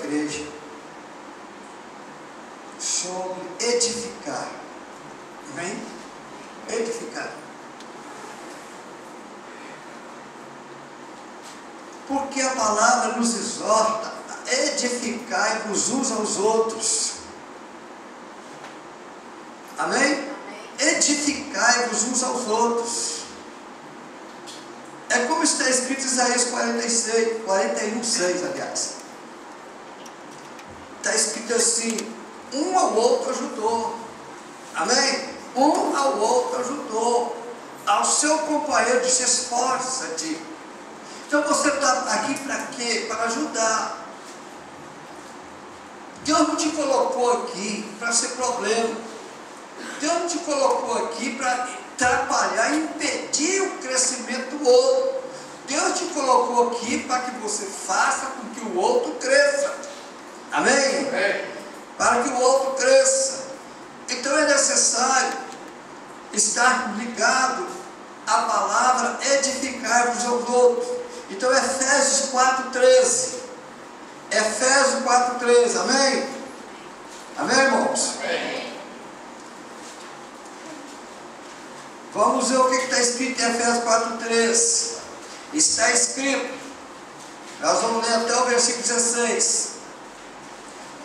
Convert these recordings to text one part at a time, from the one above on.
igreja sobre edificar. Amém? Edificar. Porque a palavra nos exorta a edificar-vos uns aos outros. Amém? Edificai-vos uns aos outros. É como está escrito em Isaías 41:6, aliás. Está escrito assim: um ao outro ajudou. Amém? Um ao outro ajudou. Ao seu companheiro disse: esforça-te. Então você está aqui para quê? Para ajudar. Deus não te colocou aqui para ser problema. Deus não te colocou aqui para atrapalhar e impedir o crescimento do outro. Deus te colocou aqui para que você faça com que o outro cresça. Amém? Para que o outro cresça. Então é necessário estar ligado à palavra edificar-vos aos outros. Então Efésios 4:13. Efésios 4:13. Amém? Amém, irmãos? Amém. Vamos ver o que está escrito em Efésios 4:13. Está escrito, nós vamos ler até o versículo 16.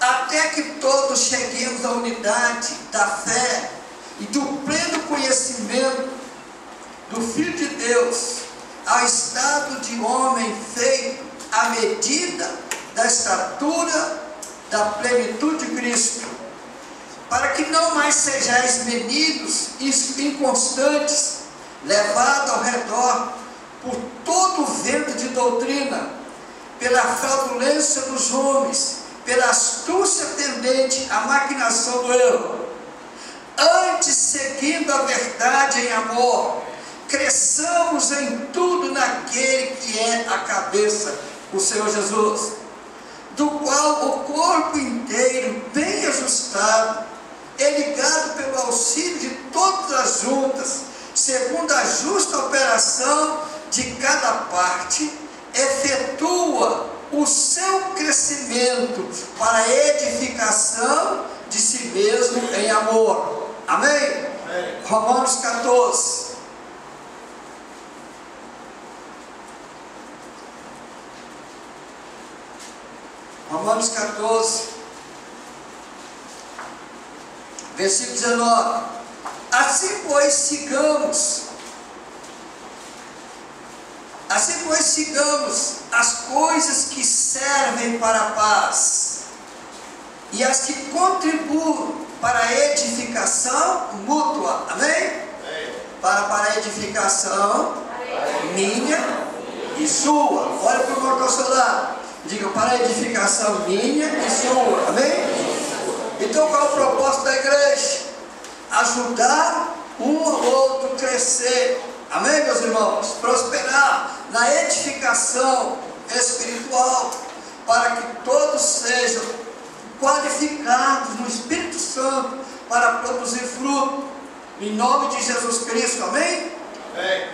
Até que todos cheguemos à unidade da fé e do pleno conhecimento do Filho de Deus, ao estado de homem feito à medida da estatura da plenitude de Cristo, para que não mais sejais meninos inconstantes, levados ao redor por todo o vento de doutrina, pela fraudulência dos homens, pela astúcia tendente à maquinação do erro. Antes, seguindo a verdade em amor, cresçamos em tudo naquele que é a cabeça, o Senhor Jesus, do qual o corpo inteiro, bem ajustado, é ligado pelo auxílio de todas as juntas, segundo a justa operação de cada parte, efetua o seu crescimento para a edificação de si mesmo em amor. Amém? Amém. Romanos 14. Romanos 14, versículo 19. Assim pois sigamos as coisas que servem para a paz e as que contribuem para a edificação mútua. Amém? Para a edificação minha e sua. Olha para o irmão do seu lado. Diga: para a edificação minha e sua. Amém? Então qual é o propósito da igreja? Ajudar um ao outro crescer. Amém, meus irmãos? Prosperar na edificação espiritual, para que todos sejam qualificados no Espírito Santo para produzir fruto, em nome de Jesus Cristo. Amém? Amém.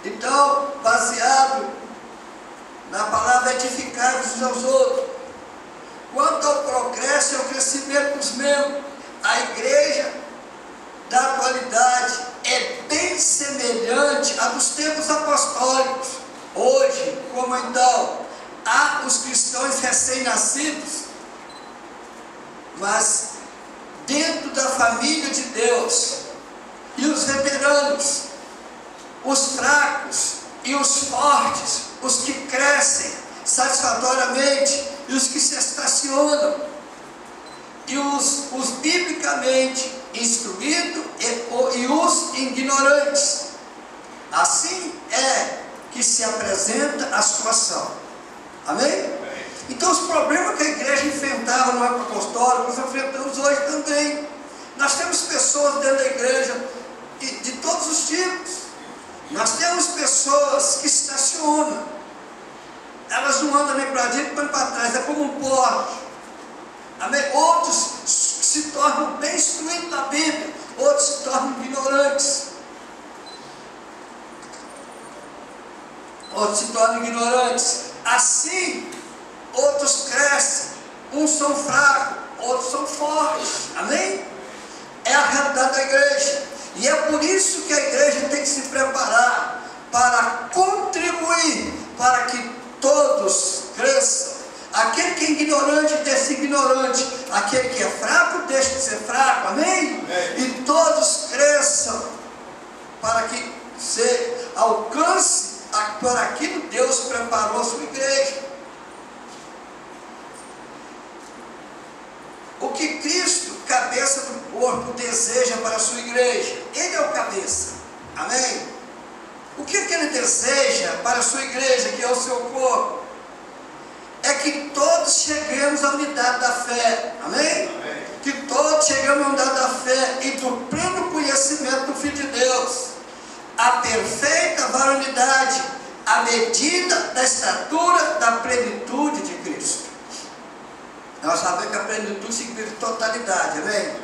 Então, baseado na palavra edificar-vos uns aos outros, quanto ao progresso e ao crescimento dos membros, a igreja da atualidade é bem semelhante à dos tempos apostólicos. Hoje, como então, há os cristãos recém-nascidos, mas dentro da família de Deus, e os veteranos, os fracos e os fortes, os que crescem satisfatoriamente e os que se estacionam, e os biblicamente instruídos e os ignorantes. Assim é que se apresenta a situação. Amém? Então os problemas que a igreja enfrentava no época apostólica, nós enfrentamos hoje também. Nós temos pessoas dentro da igreja de todos os tipos. Nós temos pessoas que estacionam, elas não andam nem para direita nem para trás, é como um porte. Amém? Outros se tornam bem instruídos na Bíblia, outros se tornam ignorantes. Outros se tornam ignorantes. Assim, outros crescem uns são fracos, outros são fortes. Amém? É a realidade da igreja. E é por isso que a igreja tem que se preparar para contribuir para que todos cresçam. Aquele que é ignorante, deixe de ser ignorante. Aquele que é fraco, deixe de ser fraco. Amém? E todos cresçam para que se alcance para aquilo que Deus preparou a sua igreja. O que Cristo, cabeça do corpo, deseja para a sua igreja? Ele é o cabeça. Amém? O que ele deseja para a sua igreja, que é o seu corpo? É que todos cheguemos à unidade da fé. Amém? Amém. Que todos cheguemos à unidade da fé e do pleno conhecimento do Filho de Deus. A perfeita varonilidade, a medida da estatura da plenitude de Cristo. Nós sabemos que a plenitude significa totalidade, amém?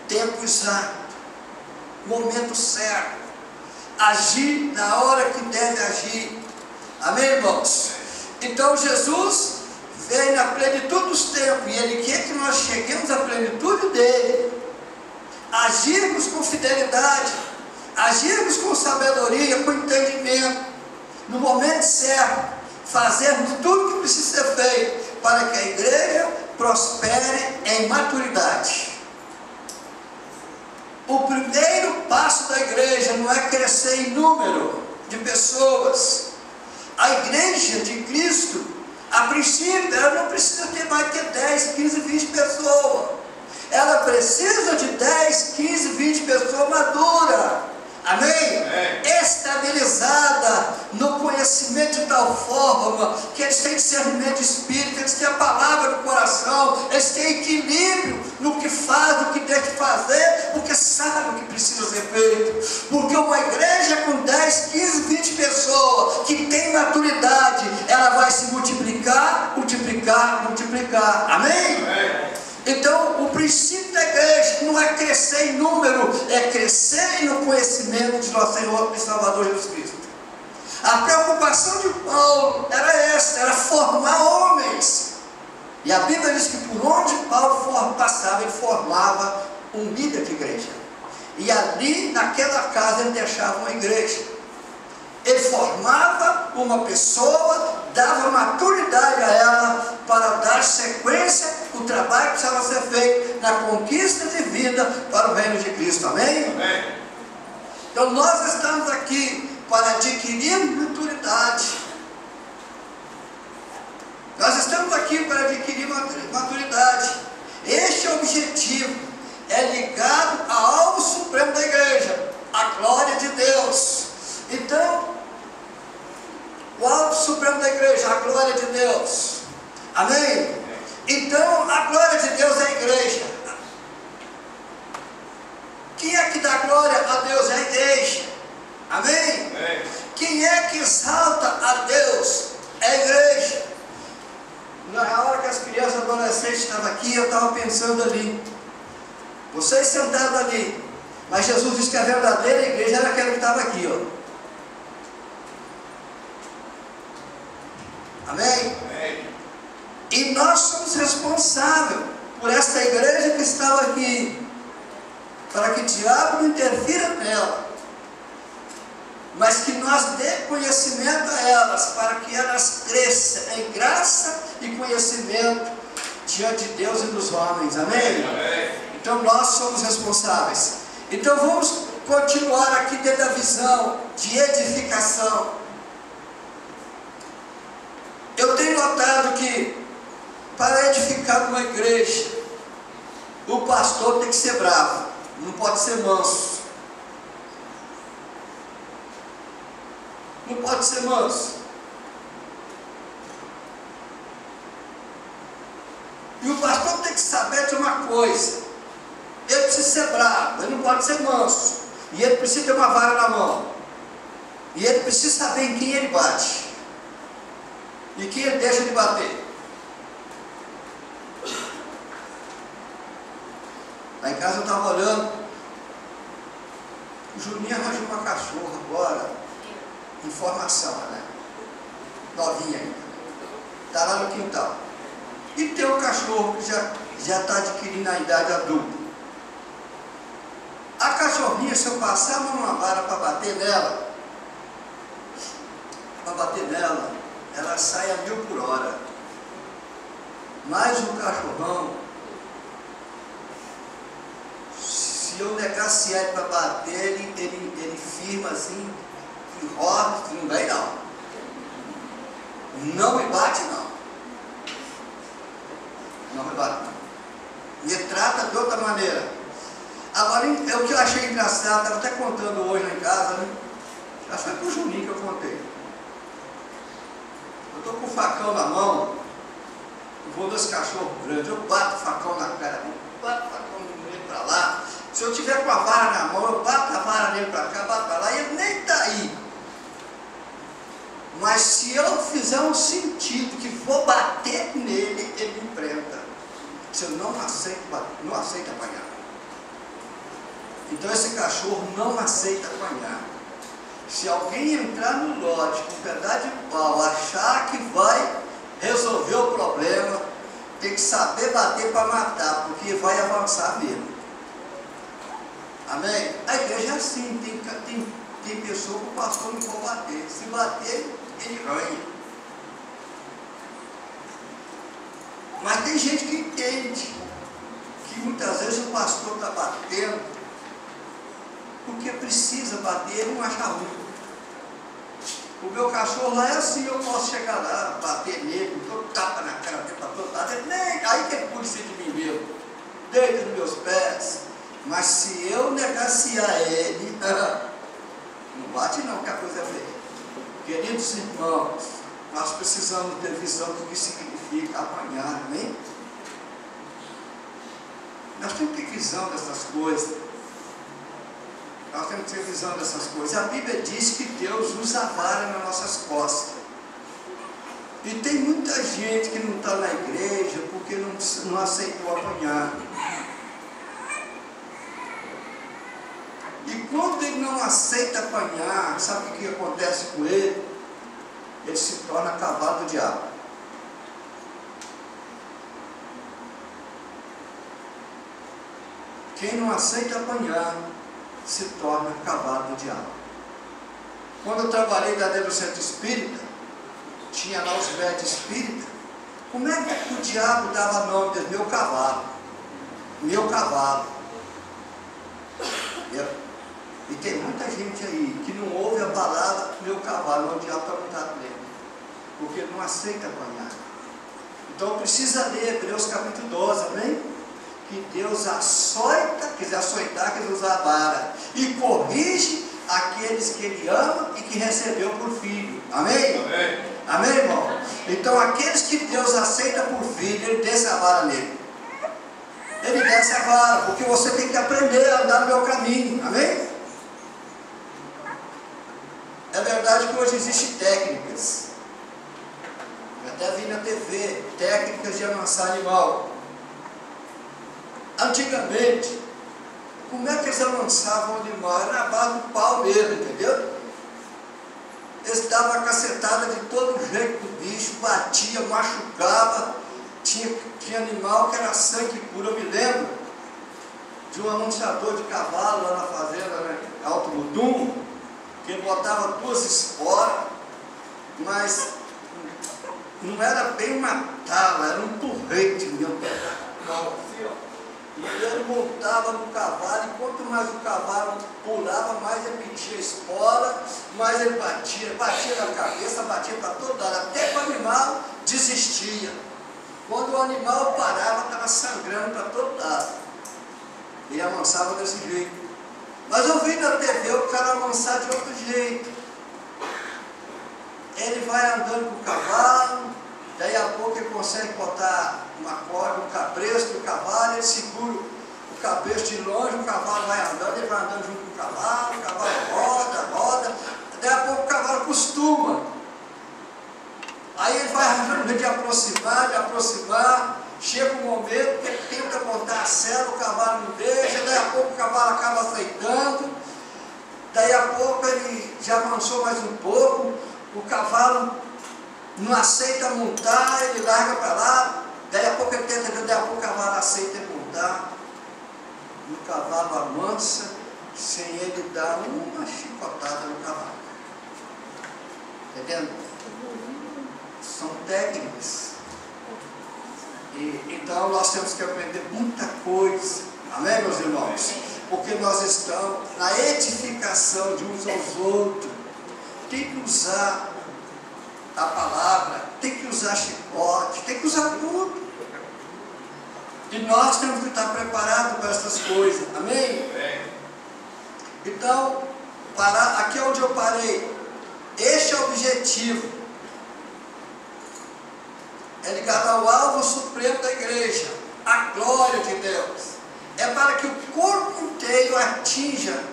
Tempo exato, momento certo, agir na hora que deve agir, amém, irmãos? Então Jesus veio na plenitude dos tempos, e Ele quer que nós cheguemos à plenitude dEle, agirmos com fidelidade, agirmos com sabedoria, com entendimento, no momento certo, fazermos tudo o que precisa ser feito, para que a igreja prospere em maturidade. O primeiro passo da igreja não é crescer em número de pessoas. A igreja de Cristo, a princípio, ela não precisa ter mais que 10, 15, 20 pessoas. Ela precisa de 10, 15, 20 pessoas maduras. Amém? Estabilizada no conhecimento de tal forma que eles têm discernimento de espírito, eles têm a palavra no coração, eles têm equilíbrio no que faz, no que tem que fazer, porque sabem o que precisa ser feito. Porque uma igreja com 10, 15, 20 pessoas que tem maturidade, ela vai se multiplicar, multiplicar, multiplicar. Amém? Então, o princípio da igreja não é crescer em número, é crescer no conhecimento de nosso Senhor e Salvador Jesus Cristo. A preocupação de Paulo era essa, era formar homens. E a Bíblia diz que por onde Paulo passava, ele formava um líder de igreja. E ali, naquela casa, ele deixava uma igreja. Ele formava uma pessoa, dava maturidade a ela para dar sequência ao trabalho que precisava ser feito na conquista de vida para o reino de Cristo. Amém? Amém. Então nós estamos aqui para adquirir maturidade. Nós estamos aqui para adquirir maturidade. Este é o objetivo. É ligado ao alvo supremo da igreja, a glória de Deus. Então, o alvo supremo da igreja, a glória de Deus. Amém? Então, a glória de Deus é a igreja. Quem é que dá glória a Deus? É a igreja. Amém? Quem é que exalta a Deus? É a igreja. Na hora que as crianças e adolescentes estavam aqui, eu estava pensando ali. Vocês sentados ali. Mas Jesus disse que a verdadeira igreja era aquela que estava aqui, ó. Amém? Amém? E nós somos responsáveis por esta igreja que estava aqui, para que o diabo não interfira nela, mas que nós dê conhecimento a elas, para que elas cresçam em graça e conhecimento diante de Deus e dos homens. Amém? Amém. Então nós somos responsáveis. Então vamos continuar aqui dentro da visão de edificação. Eu tenho notado que para edificar uma igreja, o pastor tem que ser bravo, não pode ser manso. Não pode ser manso. E o pastor tem que saber de uma coisa: ele precisa ser bravo, ele não pode ser manso. E ele precisa ter uma vara na mão. E ele precisa saber em quem ele bate e quem ele deixa de bater. Lá em casa eu estava olhando, o Juninho arranjou uma cachorra agora, informação, né? Novinha ainda. Está lá no quintal. E tem um um cachorro que já está adquirindo a idade adulta. A cachorrinha, se eu passar a mão numa vara para bater nela, ela sai a 1000 por hora. Mas o cachorrão, se eu negaciar ele para bater, ele firma assim, e roda, não vem não. Não me bate não. Não me bate não. Me trata de outra maneira. Agora, é o que eu achei engraçado, estava até contando hoje lá em casa, né? Acho que foi para o Juninho que eu contei. Eu estou com o facão na mão, eu vou dos cachorros grandes, eu bato o facão na cara, bato o facão nele para lá. Se eu tiver com a vara na mão, eu bato a vara nele para cá, bato para lá, e ele nem está aí. Mas se eu fizer um sentido que vou bater nele, ele me enfrenta. Se eu não aceito apanhar. Então esse cachorro não aceita apanhar. Se alguém entrar no lote com um pedaço de pau, achar que vai resolver o problema, tem que saber bater para matar, porque vai avançar mesmo. Amém? A igreja é assim, tem pessoa que o pastor não pode bater. Se bater, ele ganha. Mas tem gente que entende que muitas vezes o pastor está batendo porque precisa bater, ele não acha ruim. O meu cachorro lá é assim, eu posso chegar lá, bater nele, todo tapa na cara dele para todo lado, aí que ele pode ser de mim mesmo, deita nos meus pés. Mas se eu negaciar ele, não bate não, que a coisa é feia. Queridos irmãos, nós precisamos ter visão do que significa apanhar, amém? Nós temos que ter visão dessas coisas. Nós temos que ter visão dessas coisas. A Bíblia diz que Deus usa a vara nas nossas costas. E tem muita gente que não está na igreja porque não aceitou apanhar. E quando ele não aceita apanhar, sabe o que acontece com ele? Ele se torna cavalo do diabo. Quem não aceita apanhar, se torna cavalo do diabo. Quando eu trabalhei dentro do centro espírita, tinha lá os médicos espíritas. Como é que o diabo dava nome dele? Meu cavalo. Meu cavalo. E tem muita gente aí que não ouve a palavra meu cavalo, onde o diabo está montado nele, porque não aceita apanhar. Então precisa ler Hebreus capítulo 12, amém? Que Deus açoita, quiser açoitar, quiser usar a vara, e corrige aqueles que Ele ama e que recebeu por filho, amém? Amém, amém, irmão? Então aqueles que Deus aceita por filho, Ele desce a vara nele. Ele desce a vara, porque você tem que aprender a andar no meu caminho, amém? É verdade que hoje existem técnicas, eu até vi na TV, técnicas de amansar animal. Antigamente, como é que eles amansavam o animal? Era na base do pau mesmo, entendeu? Eles davam a cacetada de todo jeito do bicho, batia, machucava. Tinha animal que era sangue puro. Eu me lembro de um anunciador de cavalo lá na fazenda, né, Alto Mutum, que ele botava 2 esporas, mas não era bem uma tala, era um torrete mesmo. Assim, ó. E ele montava no cavalo, e quanto mais o cavalo pulava, mais ele metia a espora, mais ele batia na cabeça, batia para todo lado, até que o animal desistia. Quando o animal parava, estava sangrando para todo lado. Ele amansava desse jeito. Mas eu vi na TV o cara amansar de outro jeito. Ele vai andando com o cavalo, daí a pouco ele consegue botar uma corda, um cabresto do cavalo, ele segura o cabresto de longe, o cavalo vai andando, ele vai andando junto com o cavalo roda, daí a pouco o cavalo acostuma. Aí ele vai arranjando de aproximar, chega um momento que ele tenta botar a sela, o cavalo não deixa, daí a pouco o cavalo acaba aceitando, daí a pouco ele já avançou mais um pouco, o cavalo não aceita montar, ele larga para lá, daí a pouco ele aprendendo. São técnicas. Então nós temos que aprender muita coisa. Amém, meus irmãos? Porque nós estamos na edificação de uns aos outros. Tem que usar a palavra, tem que usar chicote, tem que usar tudo. E nós temos que estar preparados para essas coisas. Amém? Então, aqui é onde eu parei. Este é o objetivo. É ligado ao alvo supremo da igreja, a glória de Deus. É para que o corpo inteiro atinja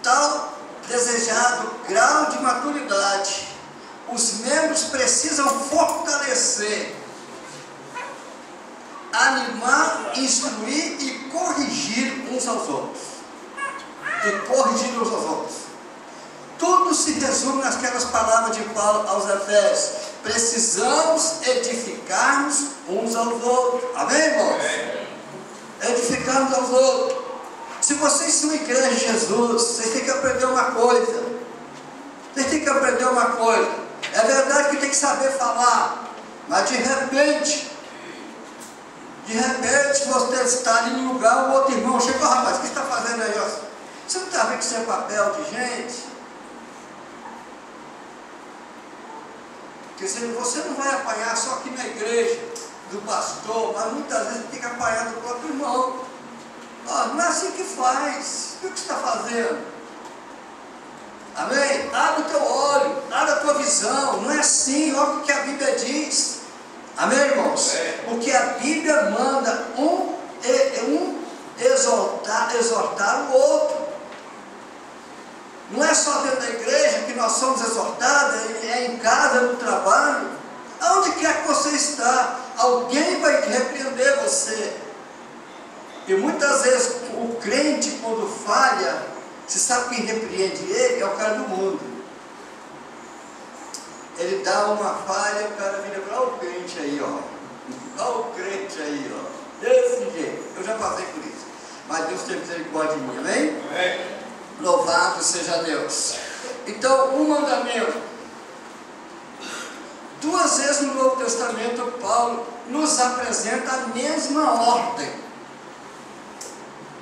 tal desejado grau de maturidade. Os membros precisam fortalecer, animar, instruir e corrigir uns aos outros. Tudo se resume naquelas palavras de Paulo aos Efésios. Precisamos edificar-nos uns aos outros. Amém, irmãos? Edificar-nos aos outros. Se vocês são igreja de Jesus, vocês têm que aprender uma coisa. É verdade que tem que saber falar, mas de repente você está ali no lugar, o outro irmão chega: rapaz, o que você está fazendo aí? Você não está vendo que isso é papel de gente? Quer dizer, você não vai apanhar só aqui na igreja do pastor, mas muitas vezes tem que apanhar do próprio irmão. Não é assim que faz. O que você está fazendo? Amém? Abre o teu olho, abre a tua visão. Não é assim, olha o que a Bíblia diz. Amém, irmãos? Porque a Bíblia manda um exortar o outro. Não é só dentro da igreja que nós somos exortados, é em casa, no trabalho. Aonde quer que você está, alguém vai repreender você. E muitas vezes o crente, quando falha, você sabe quem repreende ele? É o cara do mundo. Ele dá uma falha, o cara vira para o crente aí, olha o crente aí, desse jeito. Eu já passei por isso, mas Deus tem misericórdia de mim, amém? Amém. Louvado seja Deus. Então, o mandamento. 2 vezes no Novo Testamento, Paulo nos apresenta a mesma ordem.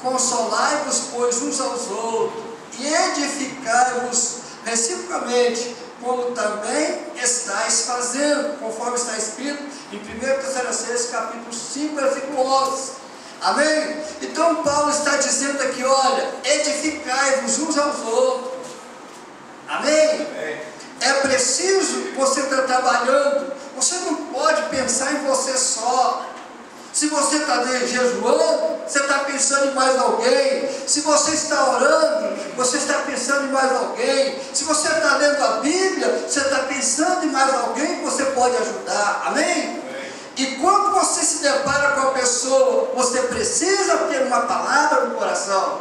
Consolai-vos, pois, uns aos outros, e edificai-vos reciprocamente, como também estáis fazendo, conforme está escrito em 1 Tessalonicenses capítulo 5, versículo 11. Amém? Então Paulo está dizendo aqui: olha, edificai-vos uns aos outros. Amém? Amém? É preciso você estar trabalhando. Você não pode pensar em você só. Se você está jejuando, você está pensando em mais alguém. Se você está orando, você está pensando em mais alguém. Se você está lendo a Bíblia, você está pensando em mais alguém que você pode ajudar. Amém? E quando você se depara com a pessoa, você precisa ter uma palavra no coração.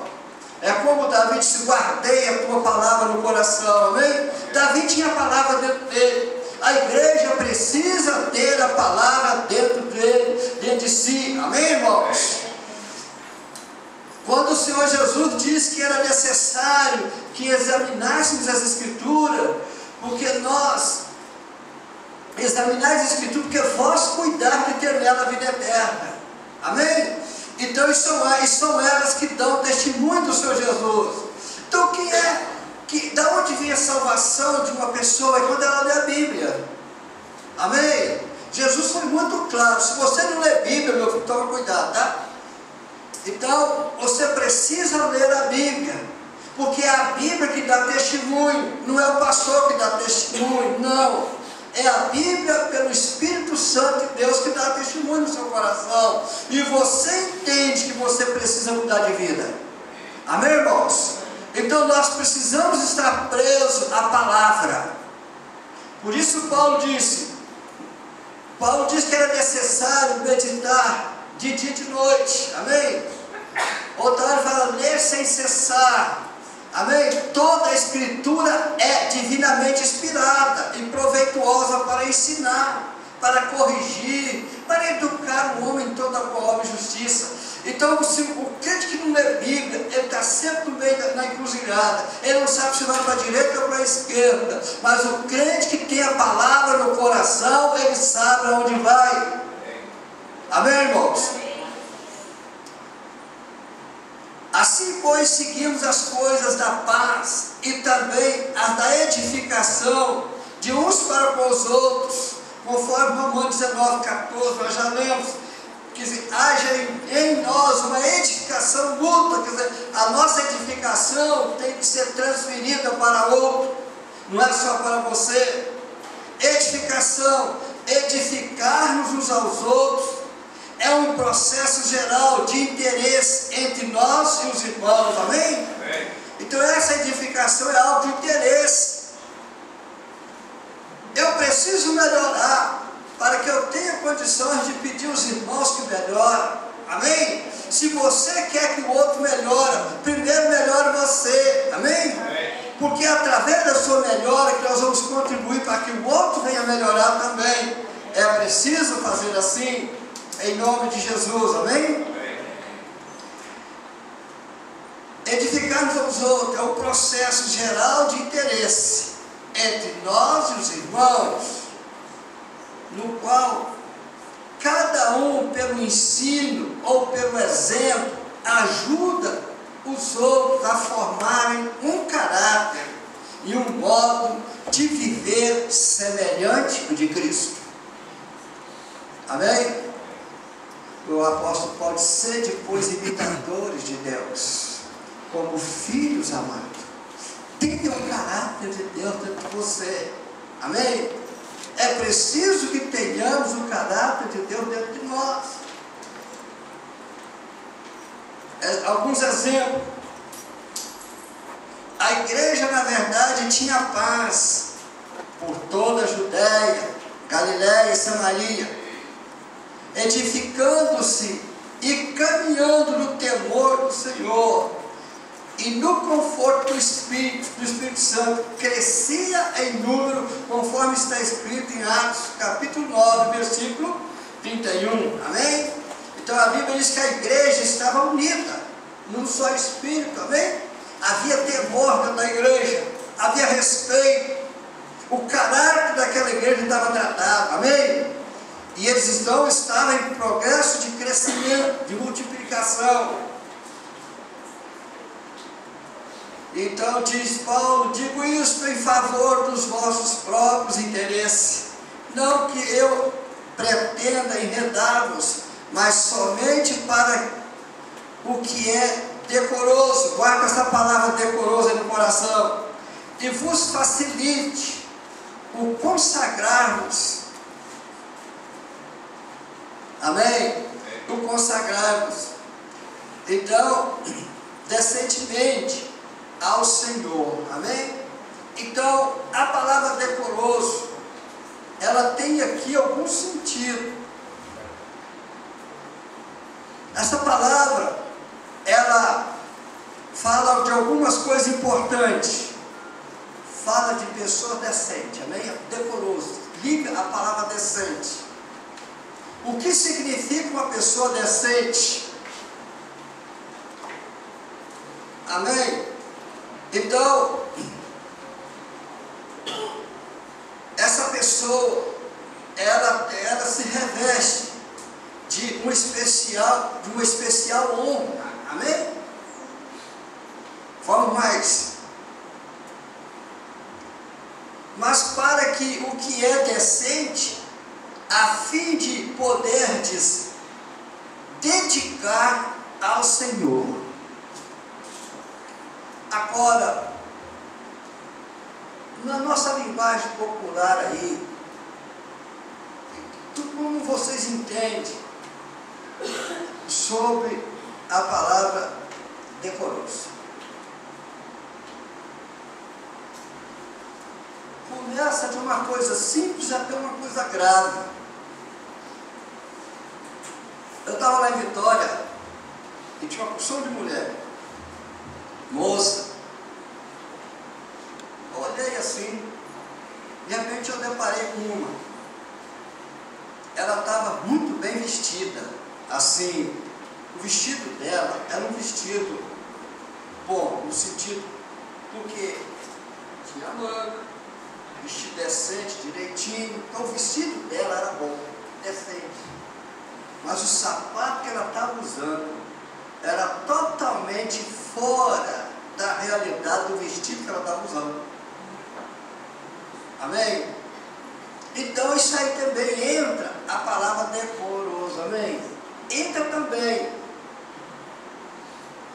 É como Davi disse: guardei a tua palavra no coração. Amém? Davi tinha a palavra dentro dele. A igreja precisa ter a palavra dentro dele, dentro de si. Amém, irmãos? Quando o Senhor Jesus disse que era necessário que examinássemos as Escrituras, porque nós examinais as Escrituras, porque vós cuidar de ter nela a vida eterna. Amém? Então são elas que dão testemunho do Senhor Jesus. Então da onde vem a salvação de uma pessoa? É quando ela lê a Bíblia. Amém? Jesus foi muito claro: se você não lê a Bíblia, meu filho, toma cuidado, tá? Então você precisa ler a Bíblia, porque é a Bíblia que dá testemunho, não é o pastor que dá testemunho, não. É a Bíblia, pelo Espírito Santo de Deus, que dá testemunho no seu coração. E você entende que você precisa mudar de vida. Amém, irmãos? Então nós precisamos estar presos à palavra. Por isso Paulo disse que era necessário meditar de dia e de noite. Amém? Outra hora fala: ler sem cessar. Amém? Toda a Escritura é divinamente inspirada e proveituosa para ensinar, para corrigir, para educar o homem em toda a boa obra e justiça. Então, o crente que não lê Bíblia, ele está sempre no meio na encruzilhada. Ele não sabe se vai para a direita ou para a esquerda. Mas o crente que tem a palavra no coração, ele sabe aonde vai. Amém, irmãos? Assim, pois, seguimos as coisas da paz e também as da edificação de uns para com os outros, conforme Romanos 19:14, nós já lemos, que haja em nós uma edificação mútua, quer dizer, a nossa edificação tem que ser transferida para outro, não é só para você. Edificação, edificar-nos uns aos outros, é um processo geral de interesse entre nós e os irmãos, amém? Amém. Então essa edificação é algo de interesse. Eu preciso melhorar para que eu tenha condições de pedir aos irmãos que melhorem, amém? Se você quer que o outro melhore, primeiro melhore você, amém? Amém. Porque é através da sua melhora que nós vamos contribuir para que o outro venha melhorar também. É preciso fazer assim, em nome de Jesus, amém? Amém. Edificar-nos aos outros é um processo geral de interesse entre nós e os irmãos, no qual cada um, pelo ensino ou pelo exemplo, ajuda os outros a formarem um caráter e um modo de viver semelhante ao de Cristo. Amém? O apóstolo Paulo diz: sede, pois, imitadores de Deus, como filhos amados. Tenha o caráter de Deus dentro de você. Amém? É preciso que tenhamos o caráter de Deus dentro de nós. Alguns exemplos. A igreja, na verdade, tinha paz por toda a Judéia, Galiléia e Samaria, edificando-se e caminhando no temor do Senhor e no conforto do Espírito Santo, crescia em número, conforme está escrito em Atos capítulo 9, versículo 31, amém? Então a Bíblia diz que a igreja estava unida num só Espírito, amém? Havia temor dentro da igreja, havia respeito, o caráter daquela igreja estava tratado, amém? E eles então estavam em progresso de crescimento, de multiplicação. Então diz Paulo: digo isto em favor dos vossos próprios interesses, não que eu pretenda enredar-vos, mas somente para o que é decoroso. Guarda essa palavra decoroso aí no coração, e vos facilite o consagrar-vos. Amém? O consagrar-vos. Então, decentemente ao Senhor, amém? Então, a palavra decoroso, ela tem aqui algum sentido. Essa palavra, ela fala de algumas coisas importantes. Fala de pessoa decente, amém? Decoroso, liga a palavra decente. O que significa uma pessoa decente? Amém? Então, essa pessoa, ela se reveste de uma especial honra, amém? Vamos mais. Mas para que o que é decente, a fim de poderdes dedicar ao Senhor. Agora, na nossa linguagem popular aí, como vocês entendem sobre a palavra decoroso? Começa de uma coisa simples até uma coisa grave. Eu estava lá em Vitória e tinha uma porção de mulher, moça. Eu olhei assim, de repente eu deparei com uma. Ela estava muito bem vestida, assim, O vestido dela era um vestido bom, no sentido, porque tinha manga, vestido decente, direitinho. Então o vestido dela era bom, decente. Mas o sapato que ela estava usando era totalmente fora da realidade do vestido que ela estava usando. Amém? Então isso aí também entra a palavra decoroso. Amém? Entra também.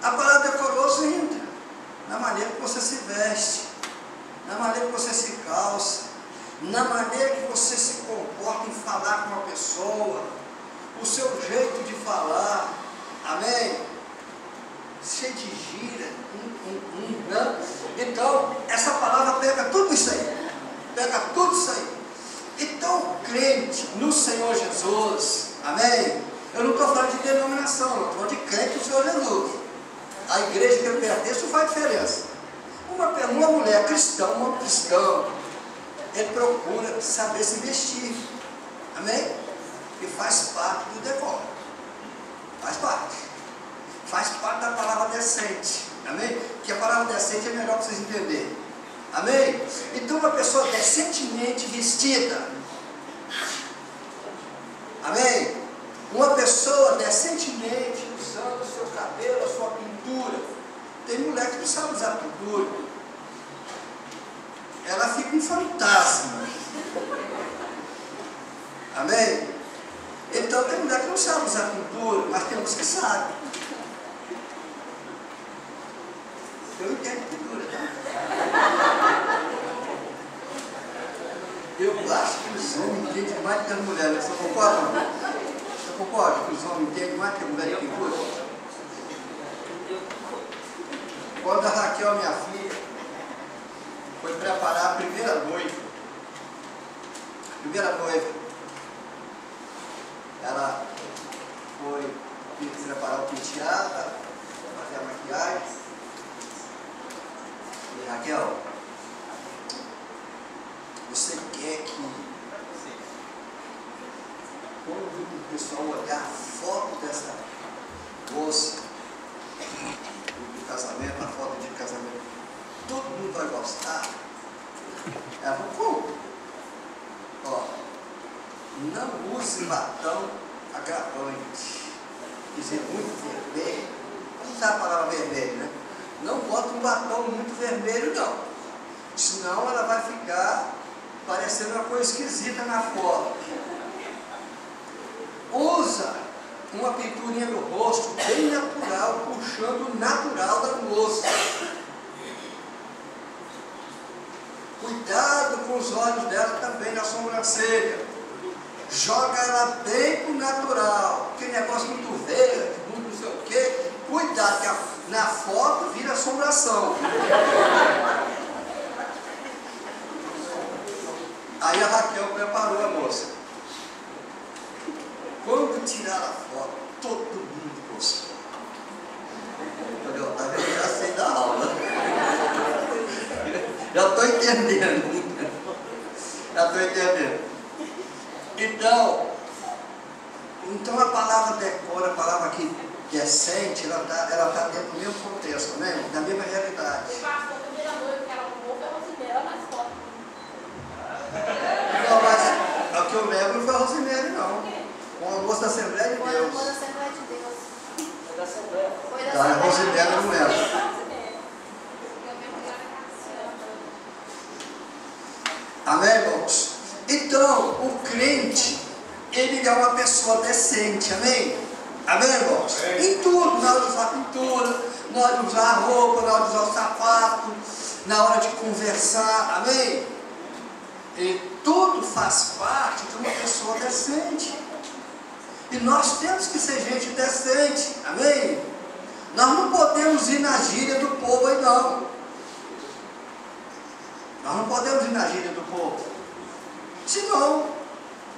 A palavra decoroso entra na maneira que você se veste, na maneira que você se calça, na maneira que você se comporta em falar com uma pessoa, o seu jeito de falar. Amém? Cheio de gira, né? Então, essa palavra pega tudo isso aí. Pega tudo isso aí. Então, o crente no Senhor Jesus, amém? Eu não estou falando de denominação, eu estou falando de crente no Senhor Jesus. A igreja que eu pertenço faz diferença. Uma mulher cristã, um homem cristão, ele procura saber se vestir. Amém? E faz parte do decoro. Faz parte. Faz parte da palavra decente. Amém? Porque a palavra decente é melhor para vocês entenderem. Amém? Então uma pessoa decentemente vestida. Amém? Uma pessoa decentemente usando o seu cabelo, a sua pintura. Tem mulher que não sabe usar pintura. Ela fica um fantasma. Amém? Então tem mulher que não sabe usar pintura, mas tem uns que sabem. Eu entendo pintura, tá? Eu acho que os homens entendem mais do que as mulheres. Você concorda? Você concorda que os homens entendem mais do que a mulher em pintura? Quando a Raquel, minha filha, foi preparar a primeira noiva, ela foi preparar o penteado, fazer a maquiagem. E Raquel, você quer que quando o pessoal olhar a foto dessa moça do casamento, a foto de casamento, todo mundo vai gostar? Ela falou, como? Ó, não use batom agravante, quer dizer, muito vermelho. Vamos usar a palavra vermelho, né? Não bota um batom muito vermelho, não. Senão ela vai ficar parecendo uma coisa esquisita na foto. Usa uma pinturinha no rosto bem natural, puxando o natural da moça. Cuidado com os olhos dela também, na sobrancelha. Joga ela bem pro natural. Aquele negócio muito verde, muito não sei o quê. Cuidado, que na foto vira assombração. Aí a Raquel preparou a moça. Quando tiraram a foto, todo mundo gostou. Eu falei, já sei da aula. Já estou entendendo. Já estou entendendo. Então a palavra decora, a palavra aqui decente, ela tá dentro do mesmo contexto, né? Da mesma realidade. O pastor primeira noiva que ela arrumou foi a Rosimeira nas fotos. Não, mas o que eu lembro não foi a Rosimeira, não. Com a moça da Assembleia de Deus. Foi da Assembleia de Deus. Foi da Assembleia. Foi da Da Assembleia. Rosimeira eu não lembro. Amém, irmãos? Então, o crente, ele é uma pessoa decente, amém? Amém, irmãos? Em tudo, na hora de usar pintura, na hora de usar a roupa, na hora de usar o sapato, na hora de conversar, amém? E tudo faz parte de uma pessoa decente. E nós temos que ser gente decente, amém? Nós não podemos ir na gíria do povo aí não. Nós não podemos ir na gíria do povo. Senão,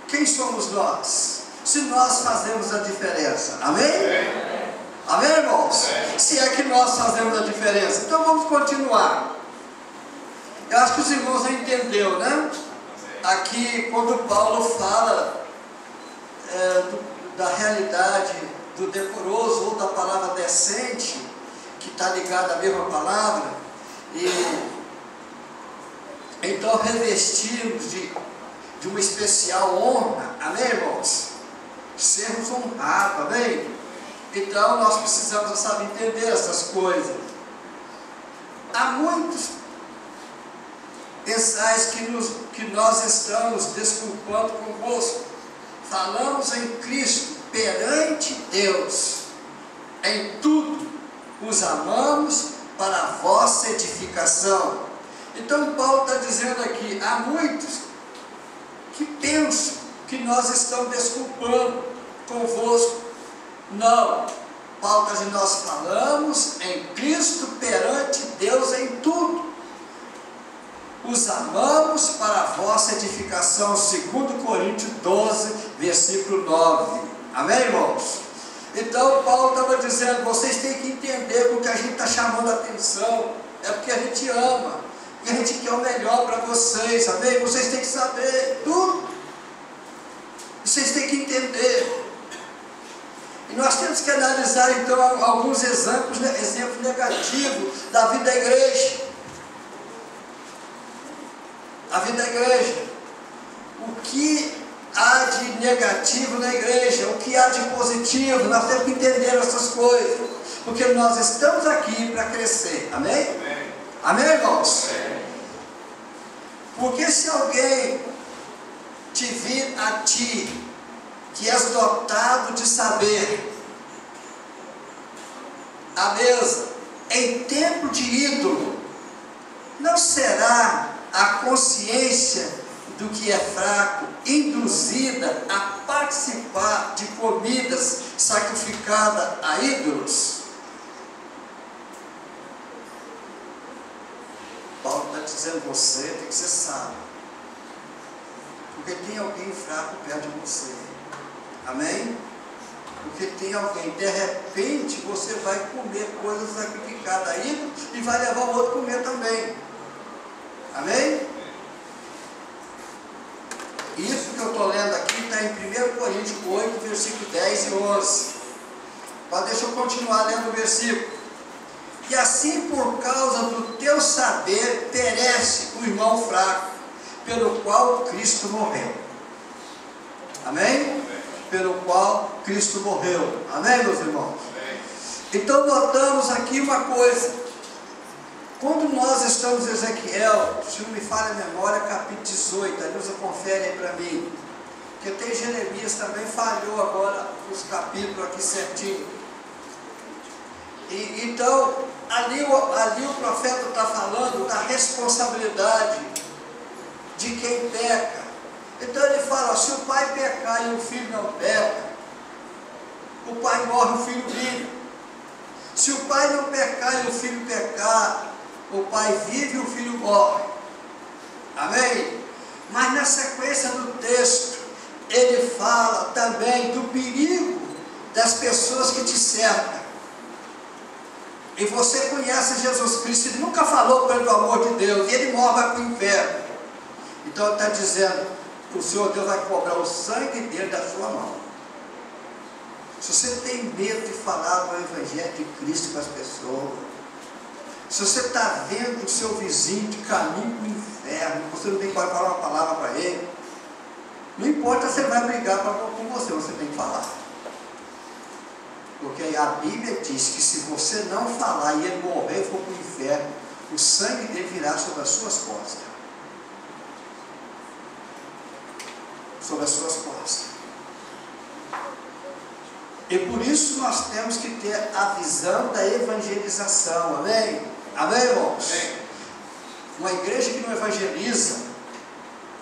quem somos nós? Se nós fazemos a diferença, amém? Amém, irmãos? Se é que nós fazemos a diferença. Então vamos continuar. Eu acho que os irmãos já entenderam, né? Aqui, quando Paulo fala da realidade do decoroso ou da palavra decente, que está ligada à mesma palavra, e então revestirmos de uma especial honra, amém, irmãos? Sermos honrados, amém? Então nós precisamos, sabe, entender essas coisas. Há muitos pensais que nós estamos desculpando convosco. Falamos em Cristo perante Deus, em tudo os amamos para a vossa edificação. Então Paulo está dizendo aqui, há muitos que pensam que nós estamos desculpando convosco. Não, Paulo está dizendo, nós falamos em Cristo perante Deus em tudo. Os amamos para a vossa edificação, 2 Coríntios 12, versículo 9. Amém, irmãos? Então Paulo estava dizendo, vocês têm que entender que o que a gente está chamando a atenção é porque a gente ama, porque a gente quer o melhor para vocês, amém? Vocês têm que saber tudo, vocês têm que entender. E nós temos que analisar então alguns exemplos negativos da vida da igreja. A vida da igreja. O que há de negativo na igreja? O que há de positivo? Nós temos que entender essas coisas. Porque nós estamos aqui para crescer. Amém? Amém, amém, irmãos? Amém. Porque se alguém te vir a ti, que és dotado de saber, a mesa em templo de ídolo, não será a consciência do que é fraco induzida a participar de comidas sacrificadas a ídolos? Paulo está dizendo, você tem que ser sábio, porque tem alguém fraco perto de você. Amém? Porque tem alguém, de repente você vai comer coisas sacrificadas a ídolos e vai levar o outro a comer também. Amém? Isso que eu estou lendo aqui está em 1 Coríntios 8, versículo 10 e 11. Mas deixa eu continuar lendo o versículo. E assim, por causa do teu saber, perece o irmão fraco, pelo qual Cristo morreu. Amém? Pelo qual Cristo morreu. Amém, meus irmãos? Amém. Então notamos aqui uma coisa. Quando nós estamos em Ezequiel, se não me falha a memória, capítulo 18, a Ilza confere aí para mim, porque tem Jeremias também, falhou agora os capítulos aqui certinho. E, então, ali o profeta está falando da responsabilidade de quem peca. Então ele fala, se o pai pecar e o filho não peca, o pai morre, o filho vive. Se o pai não pecar e o filho pecar, o pai vive e o filho morre. Amém? Mas na sequência do texto, ele fala também do perigo das pessoas que te cercam. E você conhece Jesus Cristo, ele nunca falou pelo amor de Deus, e ele morre, vai para o inferno. Então ele está dizendo, o Senhor Deus vai cobrar o sangue dele da sua mão. Se você tem medo de falar do Evangelho de Cristo para as pessoas, se você está vendo o seu vizinho de caminho para o inferno, você não tem que falar uma palavra para ele, não importa se ele vai brigar com você, você tem que falar. Porque a Bíblia diz que se você não falar e ele morrer e for para o inferno, o sangue dele virá sobre as suas costas. Sobre as suas costas. E por isso nós temos que ter a visão da evangelização. Amém? Amém, irmãos? Amém. Uma igreja que não evangeliza,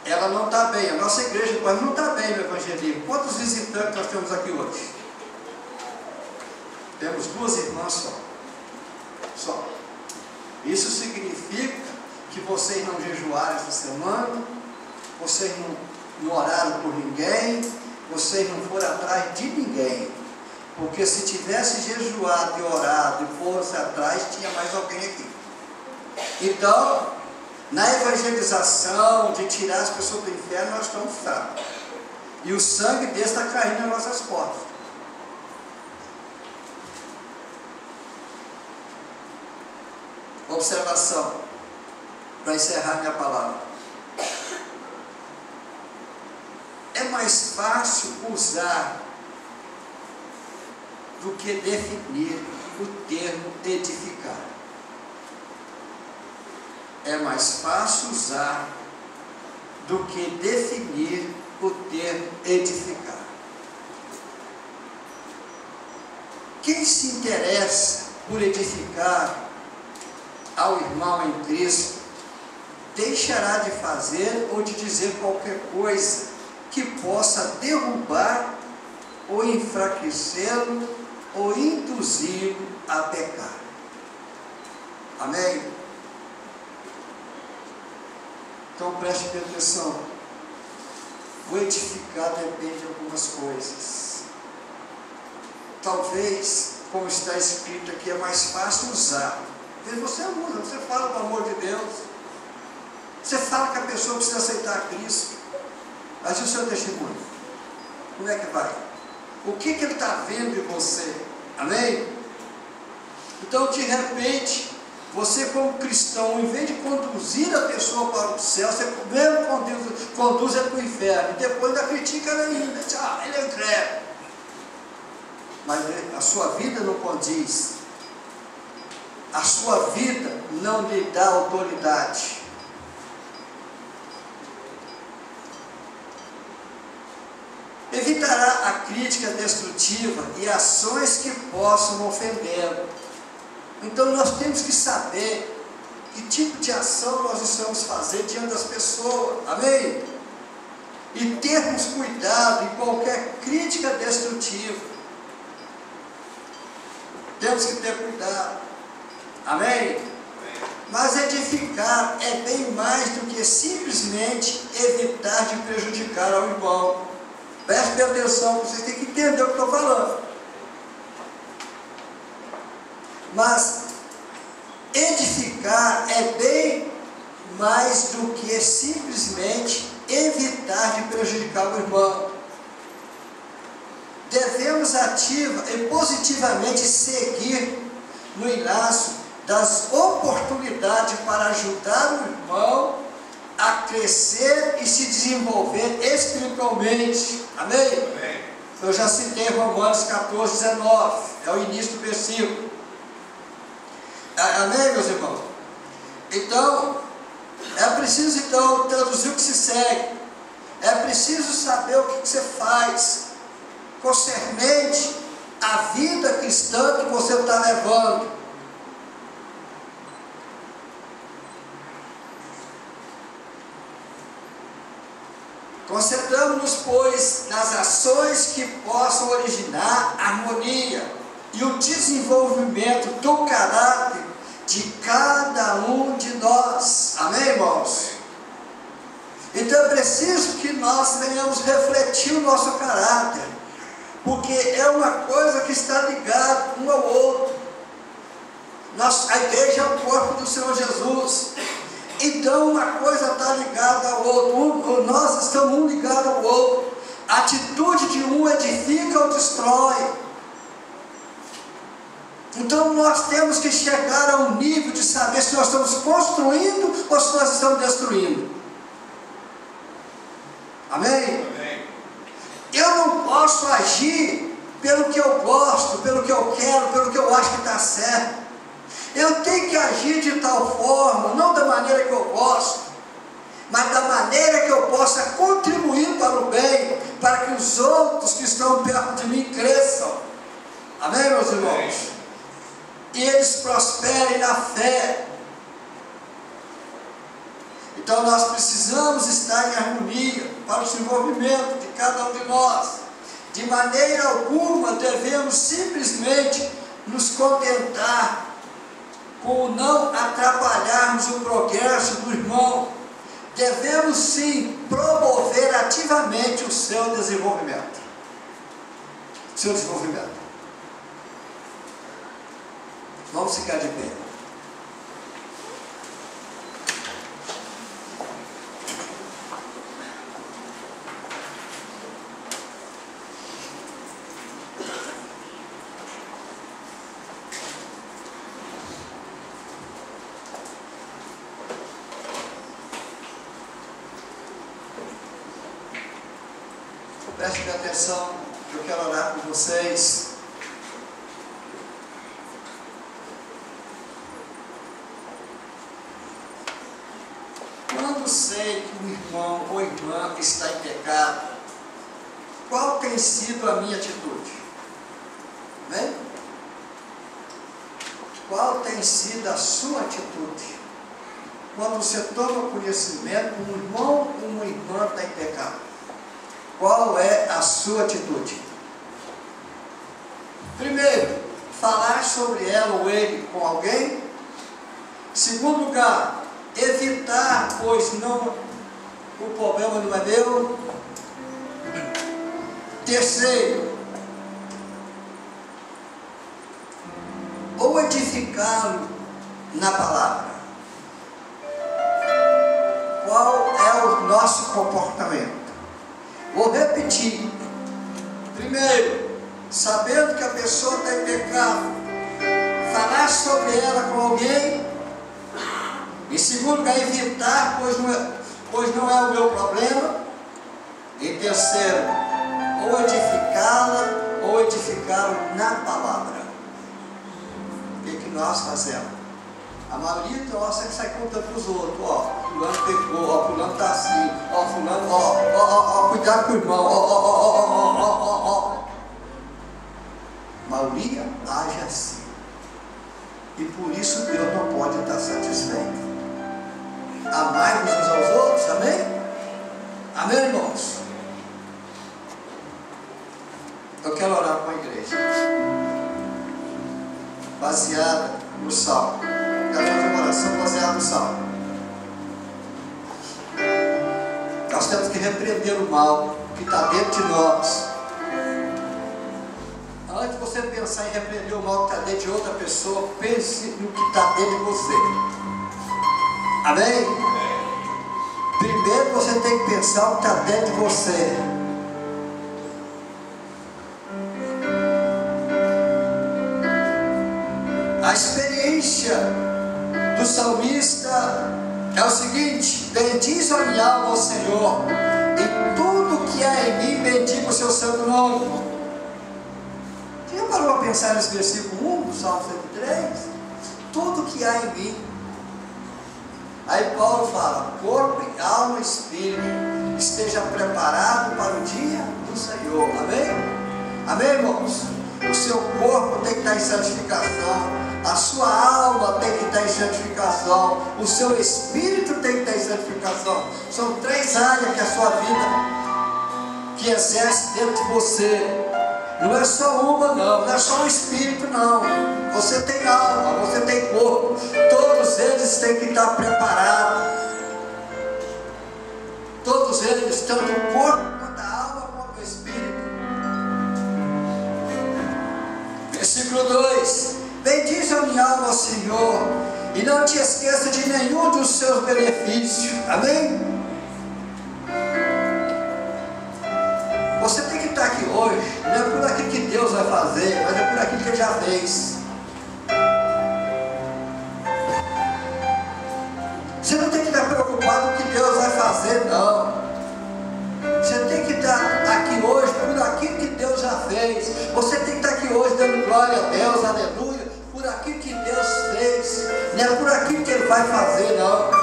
ela não está bem. A nossa igreja não está bem no evangelismo. Quantos visitantes nós temos aqui hoje? Temos 2 irmãs só. Isso significa que vocês não jejuaram essa semana, vocês não oraram por ninguém, vocês não foram atrás de ninguém. Porque se tivesse jejuado e orado e fosse atrás, tinha mais alguém aqui. Então, na evangelização, de tirar as pessoas do inferno, nós estamos fracos. E o sangue desse está caindo nas nossas costas. observação, para encerrar minha palavra. É mais fácil usar do que definir o termo edificar. É mais fácil usar do que definir o termo edificar. Quem se interessa por edificar ao irmão em Cristo, deixará de fazer ou de dizer qualquer coisa que possa derrubar ou enfraquecê-lo ou induzi-lo a pecar. Amém? Então preste bem atenção. O edificar depende de algumas coisas. Talvez, como está escrito aqui, é mais fácil usar. Você usa, você fala do amor de Deus. Você fala que a pessoa precisa aceitar Cristo. Mas e o seu testemunho? Como é que vai? O que ele está vendo em você? Amém? Então, de repente, você como cristão, em vez de conduzir a pessoa para o céu, você primeiro conduz para o inferno. E depois ainda critica ainda. Diz, ele é incrédulo. Mas a sua vida não condiz. A sua vida não lhe dá autoridade. Evitará a crítica destrutiva e ações que possam ofendê-lo. Então nós temos que saber que tipo de ação nós estamos fazendo diante das pessoas. Amém? E termos cuidado em qualquer crítica destrutiva. Temos que ter cuidado. Amém? Mas edificar é bem mais do que simplesmente evitar de prejudicar ao irmão. Preste atenção, vocês têm que entender o que eu estou falando. Mas edificar é bem mais do que simplesmente evitar de prejudicar o irmão. Devemos ativa e positivamente seguir no enlaço das oportunidades para ajudar o irmão a crescer e se desenvolver espiritualmente. Amém? Amém. Eu já citei Romanos 14, 19. É o início do versículo. Amém, meus irmãos? Então, é preciso traduzir o que se segue. É preciso saber o que você faz concernente à vida cristã que você está levando. Concentramos-nos, pois, nas ações que possam originar harmonia e o desenvolvimento do caráter de cada um de nós. Amém, irmãos? Então é preciso que nós venhamos refletir o nosso caráter, porque é uma coisa que está ligada um ao outro. A igreja é o corpo do Senhor Jesus. Então uma coisa está ligada ao outro. Nós estamos um ligado ao outro. A atitude de um edifica ou destrói. Então nós temos que chegar a um nível de saber se nós estamos construindo ou se nós estamos destruindo. Amém? Amém. Eu não posso agir pelo que eu gosto, pelo que eu quero, pelo que eu acho que está certo. Eu tenho que agir de tal forma, não da maneira que eu gosto, mas da maneira que eu possa contribuir para o bem, para que os outros que estão perto de mim cresçam. Amém, meus irmãos? Amém. E eles prosperem na fé. Então nós precisamos estar em harmonia para o desenvolvimento de cada um de nós. De maneira alguma devemos simplesmente nos contentar com não atrapalharmos o progresso do irmão. Devemos sim promover ativamente o seu desenvolvimento. Vamos ficar de pé. Prestem atenção, que eu quero orar com vocês. Quando sei que o irmão ou irmã está em pecado, qual tem sido a minha atitude? Amém? Qual tem sido a sua atitude? Quando você toma conhecimento que um irmão ou uma irmã está em pecado, qual é a sua atitude? Primeiro, falar sobre ela ou ele com alguém. Segundo lugar, evitar, pois não, o problema não é meu. Terceiro, ou edificá-lo na palavra. Qual é o nosso comportamento? Vou repetir. Primeiro, sabendo que a pessoa está em pecado, falar sobre ela com alguém. Em segundo lugar, evitar, pois não é o meu problema. Em terceiro, ou edificá-la, ou edificá-lo na palavra. O que nós fazemos? A maioria de nós é que sai contando para os outros, ó, fulano pecou, ó, fulano está assim, ó, fulano, ó, cuidado com o irmão, ó. A maioria age assim. E por isso Deus não pode estar satisfeito. Amai-vos uns aos outros, amém? Amém, irmãos? Eu quero orar com a igreja, baseada no Salmo. Quero fazer uma oração baseada no Salmo. Nós temos que repreender o mal que está dentro de nós. Antes de você pensar em repreender o mal que está dentro de outra pessoa, pense no que está dentro de você. Amém? Primeiro você tem que pensar o que está dentro de você. A experiência do salmista é o seguinte: bendize a minha alma ao Senhor, e tudo que há em mim bendiga o seu santo nome. Você já parou para pensar nesse versículo 1 do Salmo 103? Tudo que há em mim. Aí Paulo fala: corpo, alma e espírito esteja preparado para o dia do Senhor. Amém? Amém, irmãos? O seu corpo tem que estar em santificação, a sua alma tem que estar em santificação, o seu espírito tem que estar em santificação. São três áreas que a sua vida que exerce dentro de você. Não é só uma, não é só o espírito, não. Você tem alma, você tem corpo, todos eles têm que estar preparados. Todos eles, tanto o corpo quanto a alma quanto o espírito. Versículo 2: bendize a minha alma ao Senhor, e não te esqueça de nenhum dos seus benefícios. Amém? Você tem que estar aqui hoje, não é por aquilo que Deus vai fazer, mas é por aquilo que Ele já fez. Você não tem que estar preocupado com o que Deus vai fazer, não. Você tem que estar aqui hoje por aquilo que Deus já fez. Você tem que estar aqui hoje dando glória a Deus, aleluia, por aquilo que Deus fez, não é por aquilo que Ele vai fazer, não.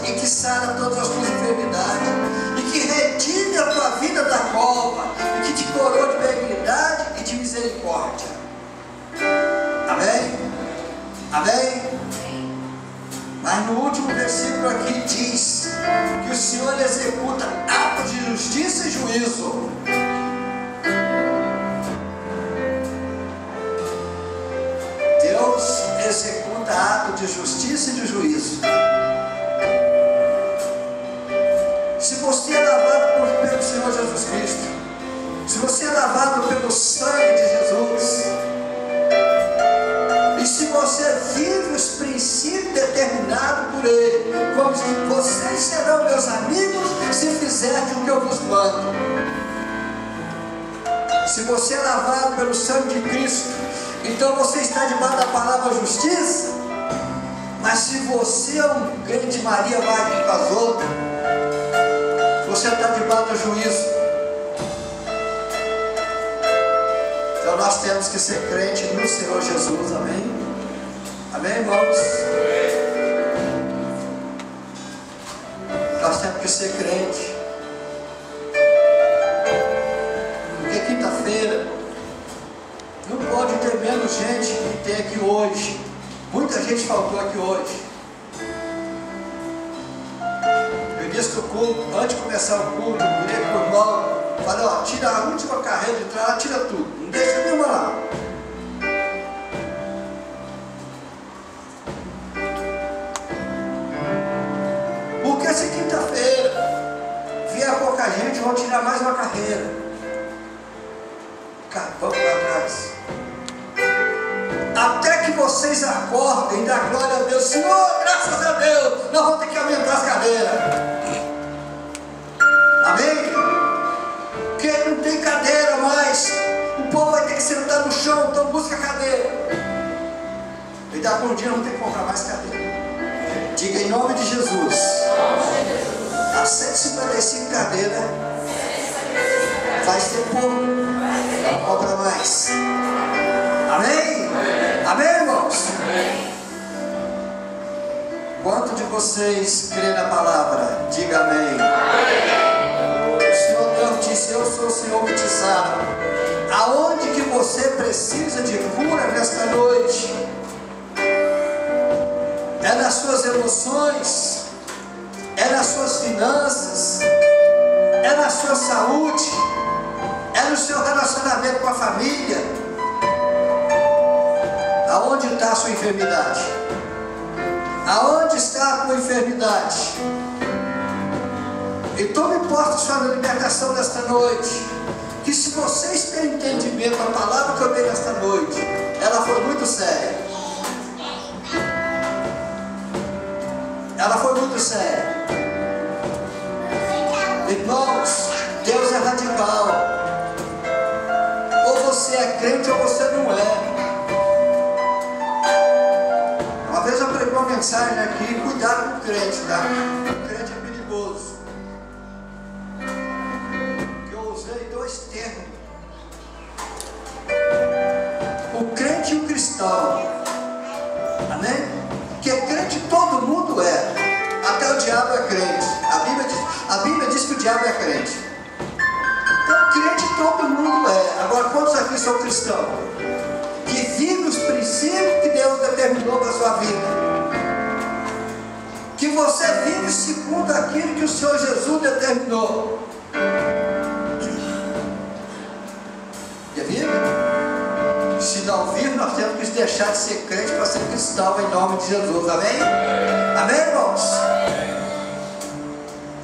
E que sara todas as tuas enfermidades, e que redime a tua vida da cova, e que te coroa de benignidade e de misericórdia. Amém? Amém? Mas no último versículo aqui diz que o Senhor executa atos de justiça e juízo. Deus executa atos de justiça e de juízo. Se você é lavado pelo Senhor Jesus Cristo, se você é lavado pelo sangue de Jesus, e se você vive os princípios determinados por Ele, como se vocês serão meus amigos se fizerem o que eu vos mando. Se você é lavado pelo sangue de Cristo, então você está debaixo da palavra justiça. Mas se você é um crente, Maria vai com as outras, você está debaixo do juízo. Então nós temos que ser crente no Senhor Jesus, amém? Amém, irmãos? Nós temos que ser crente. Porque quinta-feira não pode ter menos gente que tem aqui hoje. Muita gente faltou aqui hoje. No início do culto, antes de começar o culto, eu virei para o irmão, falei, ó, tira a última carreira de trás, tira tudo, não deixa nenhuma lá. Porque se quinta-feira vier pouca gente, vão tirar mais uma carreira. Vamos para trás. Até que vocês acordem, dá glória a Deus. Senhor, graças a Deus, nós vamos ter que aumentar as cadeiras. Amém? Porque não tem cadeira mais. O povo vai ter que sentar no chão, então busca cadeira. E daqui a um dia não tem que comprar mais cadeira. Diga em nome de Jesus. As 155 cadeiras vai ser pouco. Não compra mais. Amém? Amém, irmãos? Quanto de vocês crê na palavra? Diga amém. O Senhor Deus disse, eu sou o Senhor que te sara. Aonde que você precisa de cura nesta noite? É nas suas emoções? É nas suas finanças? É na sua saúde? É no seu relacionamento com a família? Aonde está a sua enfermidade? Aonde está a tua enfermidade? E tome posse de sua libertação nesta noite. Que se vocês têm entendimento, a palavra que eu dei nesta noite, ela foi muito séria. Ela foi muito séria. Irmãos, Deus é radical. Ou você é crente ou você não é. Uma vez eu preguei uma mensagem aqui, cuidado com o crente, tá? O crente é perigoso. Que eu usei dois termos. O crente e o cristão. Amém? Porque crente todo mundo é. Até o diabo é crente. A Bíblia diz que o diabo é crente. Então crente todo mundo é. Agora quantos aqui são cristãos? Que vive os princípios que Deus determinou para a sua vida. Que você vive segundo aquilo que o Senhor Jesus determinou. Já viram? Se não vir, nós temos que deixar de ser crente para ser cristão em nome de Jesus. Amém? Amém, irmãos?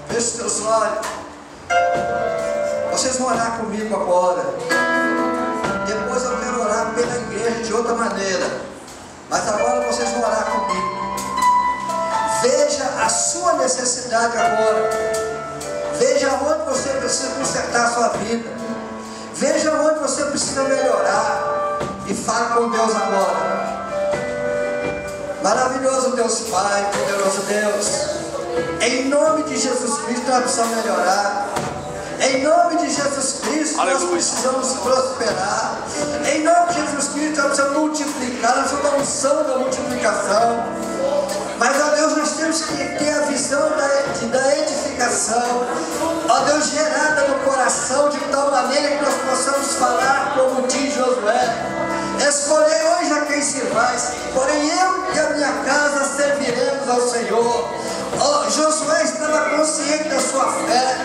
Feche os teus olhos. Vocês vão orar comigo agora. Depois eu quero orar pela igreja de outra maneira. Mas agora vocês vão orar comigo. Veja a sua necessidade agora. Veja onde você precisa consertar a sua vida. Veja onde você precisa melhorar. E fale com Deus agora. Maravilhoso Deus Pai, poderoso Deus. Em nome de Jesus Cristo nós precisamos melhorar. Em nome de Jesus Cristo, nós precisamos prosperar. Em nome de Jesus Cristo, nós precisamos multiplicar. Nós somos a unção da multiplicação. Mas, ó Deus, nós temos que ter a visão da edificação. Ó Deus, gerada no coração, de tal maneira que nós possamos falar como diz Josué. Escolhei hoje a quem se faz, porém eu e a minha casa serviremos ao Senhor. Oh, Josué estava consciente da sua fé,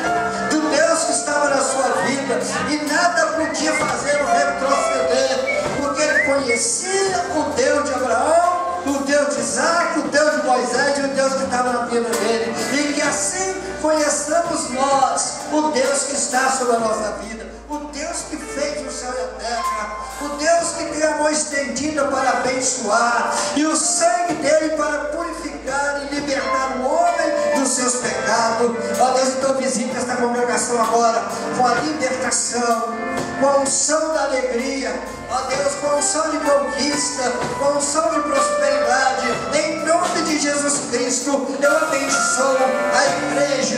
do Deus que estava na sua vida, e nada podia fazê-lo retroceder, porque ele conhecia o Deus de Abraão, o Deus de Isaac, o Deus de Moisés e o Deus que estava na vida dele, e que assim conheçamos nós o Deus que está sobre a nossa vida, o Deus que fez o céu e a terra, o Deus que tem a mão estendida para abençoar, e o sangue dele para purificar e libertar o homem dos seus pecados. Ó Deus, então visita esta congregação agora com a libertação, com a unção da alegria, ó Deus, com a unção de conquista, com a unção de prosperidade, em nome de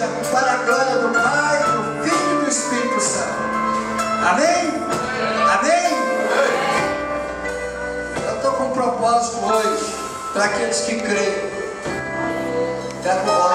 igreja para a glória do Pai, do Filho e do Espírito Santo. Amém? Amém? Eu estou com um propósito hoje para aqueles que creem. Pega o